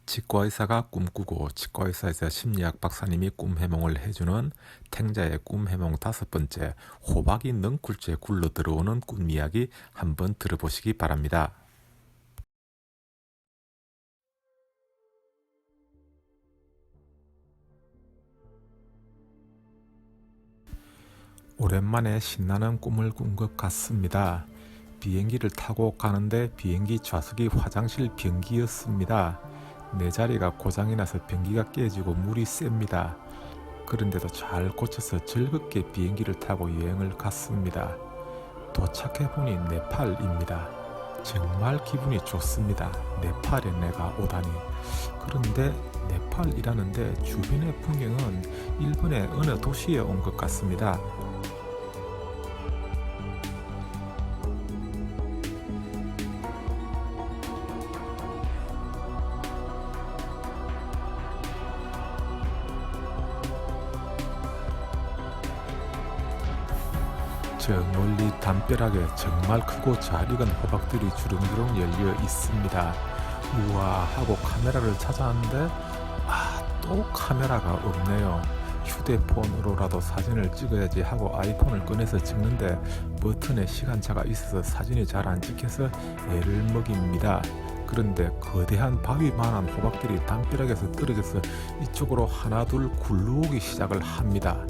치과의사가 꿈꾸고 치과의사에서 심리학 박사님이 꿈 해몽을 해주는 탱자의 꿈 해몽 5번째, 호박이 넝쿨째 굴러 들어오는 꿈 이야기 한번 들어보시기 바랍니다. 오랜만에 신나는 꿈을 꾼 것 같습니다. 비행기를 타고 가는데 비행기 좌석이 화장실 변기였습니다. 내 자리가 고장이 나서 변기가 깨지고 물이 셉니다. 그런데도 잘 고쳐서 즐겁게 비행기를 타고 여행을 갔습니다. 도착해보니 네팔입니다. 정말 기분이 좋습니다. 네팔에 내가 오다니. 그런데 네팔이라는데 주변의 풍경은 일본의 어느 도시에 온 것 같습니다. 저 멀리 담벼락에 정말 크고 잘 익은 호박들이 주렁주렁 열려 있습니다. 우와 하고 카메라를 찾아왔는데 또 카메라가 없네요. 휴대폰으로라도 사진을 찍어야지 하고 아이폰을 꺼내서 찍는데 버튼에 시간차가 있어서 사진이 잘 안 찍혀서 애를 먹입니다. 그런데 거대한 바위만한 호박들이 담벼락에서 떨어져서 이쪽으로 하나둘 굴러오기 시작을 합니다.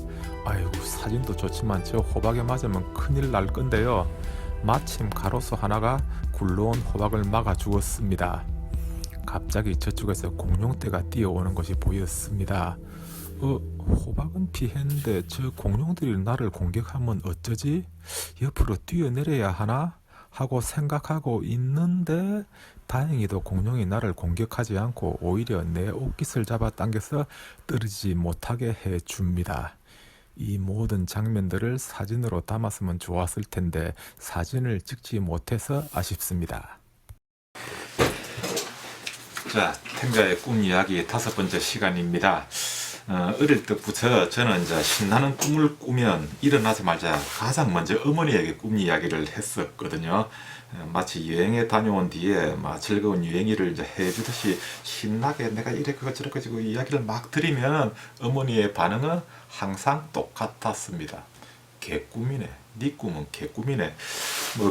아이고, 사진도 좋지만 저 호박에 맞으면 큰일 날 건데요. 마침 가로수 하나가 굴러온 호박을 막아 주었습니다. 갑자기 저쪽에서 공룡떼가 뛰어오는 것이 보였습니다. 호박은 피했는데 저 공룡들이 나를 공격하면 어쩌지? 옆으로 뛰어내려야 하나? 하고 생각하고 있는데 다행히도 공룡이 나를 공격하지 않고 오히려 내 옷깃을 잡아 당겨서 떨어지지 못하게 해줍니다. 이 모든 장면들을 사진으로 담았으면 좋았을 텐데 사진을 찍지 못해서 아쉽습니다. 자, 탱자의 꿈 이야기 5번째 시간입니다. 어릴 때부터 저는 이제 신나는 꿈을 꾸면 일어나자마자 가장 먼저 어머니에게 꿈 이야기를 했었거든요. 마치 여행에 다녀온 뒤에 막 즐거운 여행일을 이제 해주듯이 신나게 내가 이래고 저래고 이야기를 막 드리면 어머니의 반응은 항상 똑같았습니다. 개꿈이네. 네 꿈은 개꿈이네.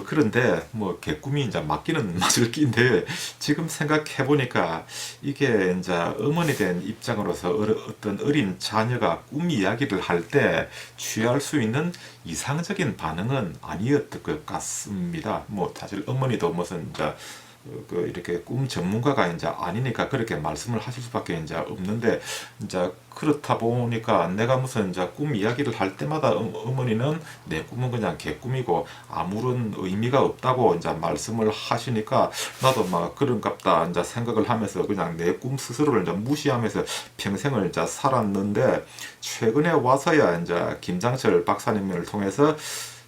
그런데 개꿈이 이제 맞기는 맞을 낀데 지금 생각해 보니까 이게 이제 어머니 된 입장으로서 어떤 어린 자녀가 꿈 이야기를 할 때 취할 수 있는 이상적인 반응은 아니었던 것 같습니다. 사실 어머니도 무슨 이제 이렇게 꿈 전문가가 이제 아니니까 그렇게 말씀을 하실 수밖에 이제 없는데, 이제 그렇다 보니까 내가 무슨 이제 꿈 이야기를 할 때마다 어머니는 내 꿈은 그냥 개꿈이고 아무런 의미가 없다고 이제 말씀을 하시니까 나도 막 그런갑다 이제 생각을 하면서 그냥 내 꿈 스스로를 이제 무시하면서 평생을 이제 살았는데, 최근에 와서야 이제 김장철 박사님을 통해서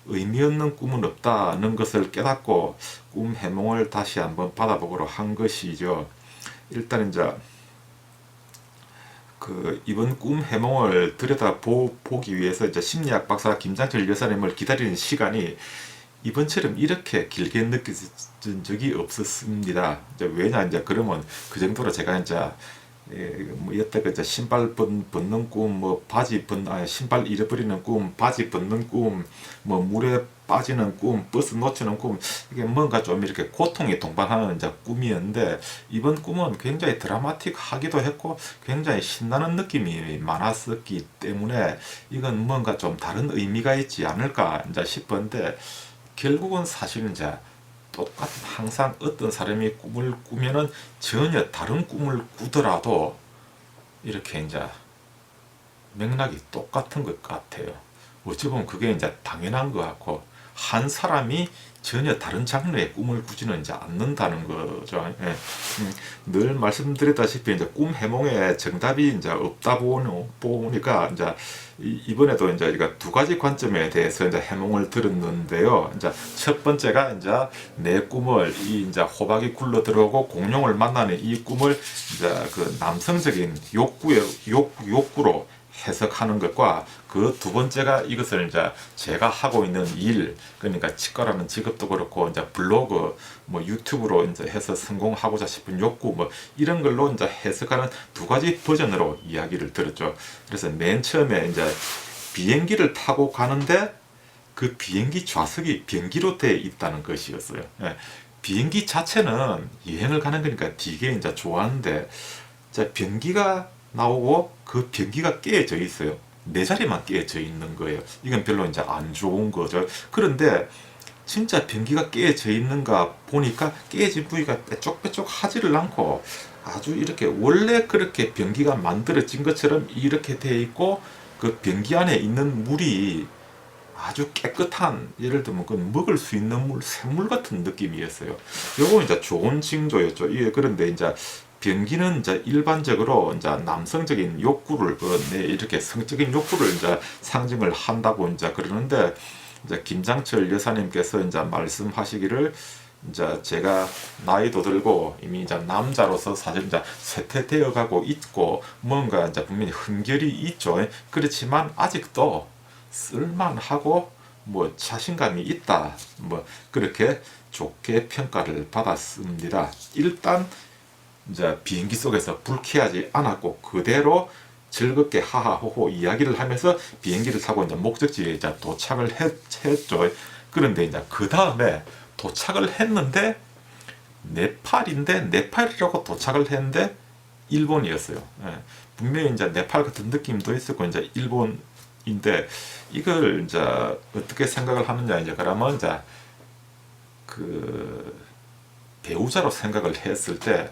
의미 없는 꿈은 없다는 것을 깨닫고 꿈 해몽을 다시 한번 받아보기로 한 것이죠. 일단 이제 이번 꿈 해몽을 들여다보기 위해서 이제 심리학 박사 김장철 여사님을 기다리는 시간이 이번처럼 이렇게 길게 느껴진 적이 없었습니다. 왜냐, 그러면 그 정도로 제가 이제 여태껏 이제 신발 벗는 꿈, 신발 잃어버리는 꿈, 바지 벗는 꿈, 물에 빠지는 꿈, 버스 놓치는 꿈, 이게 뭔가 좀 이렇게 고통이 동반하는 이제 꿈이었는데, 이번 꿈은 굉장히 드라마틱하기도 했고 굉장히 신나는 느낌이 많았었기 때문에 이건 뭔가 좀 다른 의미가 있지 않을까 이제 싶었는데, 결국은 사실은 이제 항상 어떤 사람이 꿈을 꾸면은 전혀 다른 꿈을 꾸더라도 이렇게 이제 맥락이 똑같은 것 같아요. 어찌 보면 그게 이제 당연한 것 같고, 한 사람이 전혀 다른 장르의 꿈을 꾸지는 이제 않는다는 거죠. 예. 늘 말씀드렸다시피 이제 꿈 해몽에 정답이 이제 없다 보니까 이제 이번에도 이제 두 가지 관점에 대해서 이제 해몽을 들었는데요. 이제 첫 번째가 이제 내 꿈을 이제 호박이 굴러 들어오고 공룡을 만나는 이 꿈을 이제 그 남성적인 욕구로 해석하는 것과 그 두 번째가 이것을 이제 제가 하고 있는 일, 그러니까 치과라는 직업도 그렇고 이제 블로그 뭐 유튜브로 이제 해서 성공하고자 싶은 욕구 뭐 이런 걸로 이제 해석하는 두 가지 버전으로 이야기를 들었죠. 그래서 맨 처음에 이제 비행기를 타고 가는데 그 비행기 좌석이 변기로 되어 있다는 것이었어요. 예. 비행기 자체는 여행을 가는 거니까 되게 이제 좋아하는데 변기가 나오고 그 변기가 깨져 있어요. 내 자리만 깨져 있는 거예요. 이건 별로 이제 안 좋은 거죠. 그런데 진짜 변기가 깨져 있는가 보니까 깨진 부위가 빼쪽빼쪽하지를 않고 아주 이렇게 원래 그렇게 변기가 만들어진 것처럼 이렇게 되어 있고 그 변기 안에 있는 물이 아주 깨끗한, 예를 들면 그 먹을 수 있는 물, 샘물 같은 느낌이었어요. 요거 이제 좋은 징조였죠. 예, 그런데 이제 변기는 이제 일반적으로 이제 남성적인 욕구를 이렇게 성적인 욕구를 이제 상징을 한다고 이제 그러는데, 이제 김장철 여사님께서 이제 말씀하시기를, 이제 제가 나이도 들고 이미 이제 남자로서 사실 이제 쇠퇴되어 가고 있고 뭔가 이제 분명히 흠결이 있죠. 그렇지만 아직도 쓸만하고 뭐 자신감이 있다, 뭐 그렇게 좋게 평가를 받았습니다. 일단 이제 비행기 속에서 불쾌하지 않았고 그대로 즐겁게 하하호호 이야기를 하면서 비행기를 타고 이제 목적지에 이제 도착을 했죠. 그런데 이제 그 다음에 도착을 했는데 네팔인데, 네팔이라고 도착을 했는데 일본이었어요. 예. 분명히 이제 네팔 같은 느낌도 있었고 이제 일본인데, 이걸 이제 어떻게 생각을 하느냐, 이제 그러면 이제 그 배우자로 생각을 했을 때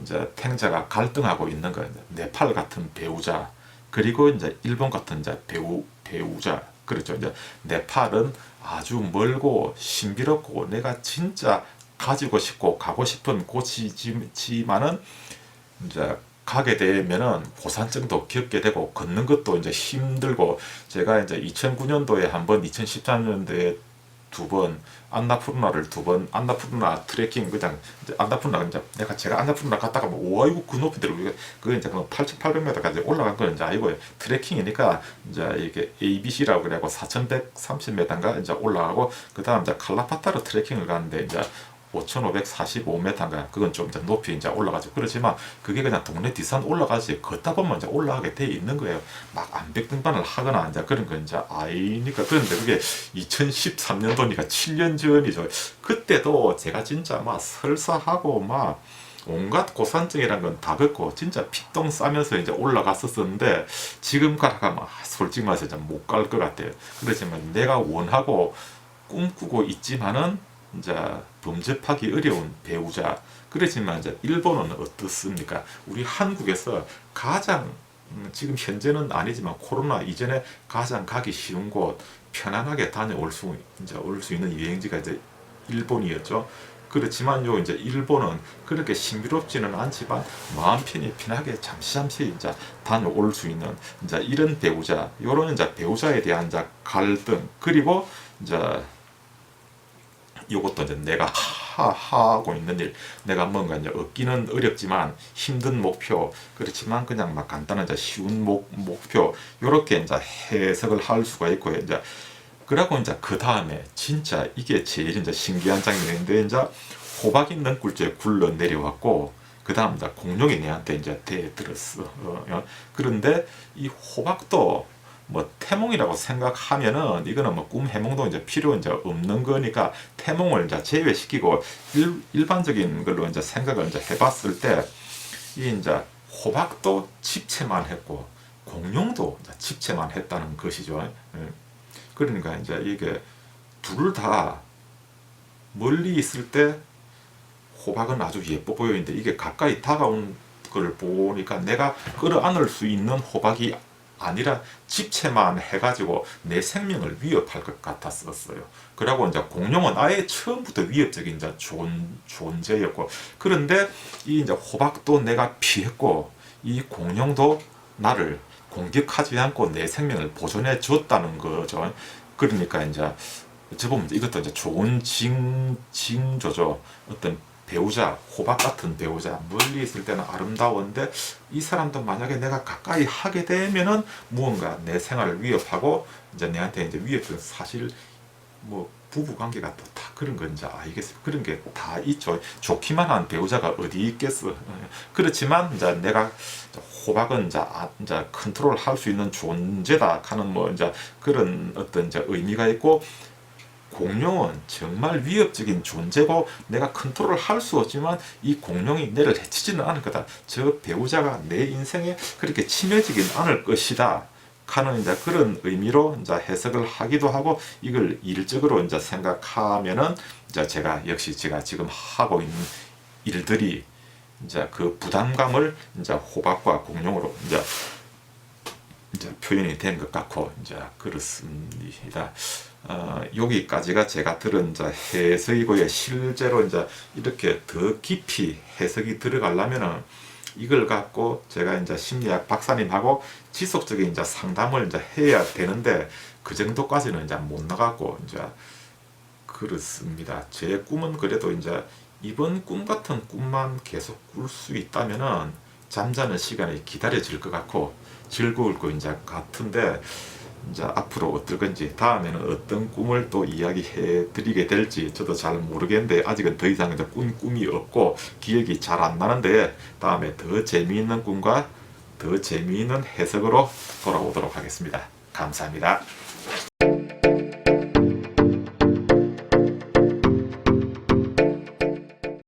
이제 탱자가 갈등하고 있는 거예요. 네팔 같은 배우자, 그리고 이제 일본 같은 이제 배우자. 그렇죠. 이제 네팔은 아주 멀고 신비롭고 내가 진짜 가지고 싶고 가고 싶은 곳이지만은 이제 가게 되면은 고산증도 겪게 되고 걷는 것도 이제 힘들고, 제가 이제 2009년도에 한 번, 2013년도에 두 번, 안나푸르나를 두 번, 안나푸르나 트레킹, 그냥 이제 안나푸르나, 이제 제가 안나푸르나 갔다가 뭐 아이고 그 높이 들고 그 이제 8,800m까지 올라간 거는 이제 아이고 트레킹이니까 이제 이게 ABC라고 그래고 4,130m인가 이제 올라가고, 그 다음 이제 칼라파타르 트레킹을 가는데 이제 5,545m인가, 그건 좀 이제 높이 이제 올라가죠. 그렇지만 그게 그냥 동네 뒷산 올라가지, 걷다 보면 이제 올라가게 돼 있는 거예요. 막 암벽 등반을 하거나 이제 그런 거 이제 아니니까. 그런데 그게 2013년도니까 7년 전이죠. 그때도 제가 진짜 막 설사하고 막 온갖 고산증이란 건 다 걷고 진짜 피똥 싸면서 이제 올라갔었는데, 지금 가라가면 솔직히 말해서 못 갈 것 같아요. 그렇지만 내가 원하고 꿈꾸고 있지만은 이제 범접하기 어려운 배우자. 그렇지만 이제 일본은 어떻습니까? 우리 한국에서 가장 지금 현재는 아니지만 코로나 이전에 가장 가기 쉬운 곳, 편안하게 다녀올 수 이제 올 수 있는 여행지가 이제 일본이었죠. 그렇지만요, 이제 일본은 그렇게 신비롭지는 않지만 마음 편하게 잠시 이제 다녀올 수 있는 이제 이런 배우자, 요런 이제 배우자에 대한 이제 갈등, 그리고 이제 이것도 이제 내가 하고 있는 일, 내가 뭔가 이제 얻기는 어렵지만 힘든 목표, 그렇지만 그냥 막 간단한 이제 쉬운 목표, 이렇게 이제 해석을 할 수가 있고요. 이제 그러고 이제 그 다음에 진짜 이게 제일 이제 신기한 장면인데, 이제 호박 있는 꿀조에 굴러 내려왔고, 그 다음 이제 공룡이 내한테 이제 대들었어. 그런데 이 호박도 뭐 태몽이라고 생각하면은 이거는 뭐 꿈 해몽도 이제 필요 이제 없는 거니까 태몽을 이제 제외시키고 일반적인 걸로 이제 생각을 이제 해봤을 때, 이 이제 호박도 집채만 했고 공룡도 이제 집채만 했다는 것이죠. 그러니까 이제 이게 둘 다 멀리 있을 때 호박은 아주 예뻐 보이는데, 이게 가까이 다가온 걸 보니까 내가 끌어안을 수 있는 호박이 아니라 집채만 해가지고 내 생명을 위협할 것 같았었어요. 그리고 이제 공룡은 아예 처음부터 위협적인 이제 존재였고, 그런데 이 이제 호박도 내가 피했고 이 공룡도 나를 공격하지 않고 내 생명을 보존해 줬다는 거죠. 그러니까 이제 어찌 보면 이것도 이제 좋은 징조죠. 어떤 배우자, 호박 같은 배우자, 멀리 있을 때는 아름다운데 이 사람도 만약에 내가 가까이 하게 되면은 무언가 내 생활을 위협하고 이제 내한테 이제 위협된 사실 뭐 부부 관계가 또 다 그런 건지 알겠어요. 그런 게 다 있죠. 좋기만 한 배우자가 어디 있겠어. 그렇지만 이제 내가 호박은 이제 컨트롤 할 수 있는 존재다 하는 뭐 이제 그런 어떤 이제 의미가 있고, 공룡은 정말 위협적인 존재고 내가 컨트롤 할 수 없지만 이 공룡이 내를 해치지는 않을 거다. 저 배우자가 내 인생에 그렇게 침해지긴 않을 것이다 하는 이제 그런 의미로 이제 해석을 하기도 하고, 이걸 일적으로 이제 생각하면은 이제 제가 역시 제가 지금 하고 있는 일들이 이제 그 부담감을 이제 호박과 공룡으로 이제 표현이 된 것 같고 이제 그렇습니다. 여기까지가 제가 들은 이제 해석이고요. 실제로 이제 이렇게 더 깊이 해석이 들어가려면은 이걸 갖고 제가 이제 심리학 박사님하고 지속적인 이제 상담을 이제 해야 되는데 그 정도까지는 이제 못 나가고 이제 그렇습니다. 제 꿈은 그래도 이제 이번 꿈 같은 꿈만 계속 꿀 수 있다면은 잠자는 시간이 기다려질 것 같고 즐거울 거 이제 같은데, 이제 앞으로 어떨 건지 다음에는 어떤 꿈을 또 이야기해 드리게 될지 저도 잘 모르겠는데 아직은 더 이상 이제 꾼 꿈이 없고 기억이 잘 안 나는데 다음에 더 재미있는 꿈과 더 재미있는 해석으로 돌아오도록 하겠습니다. 감사합니다.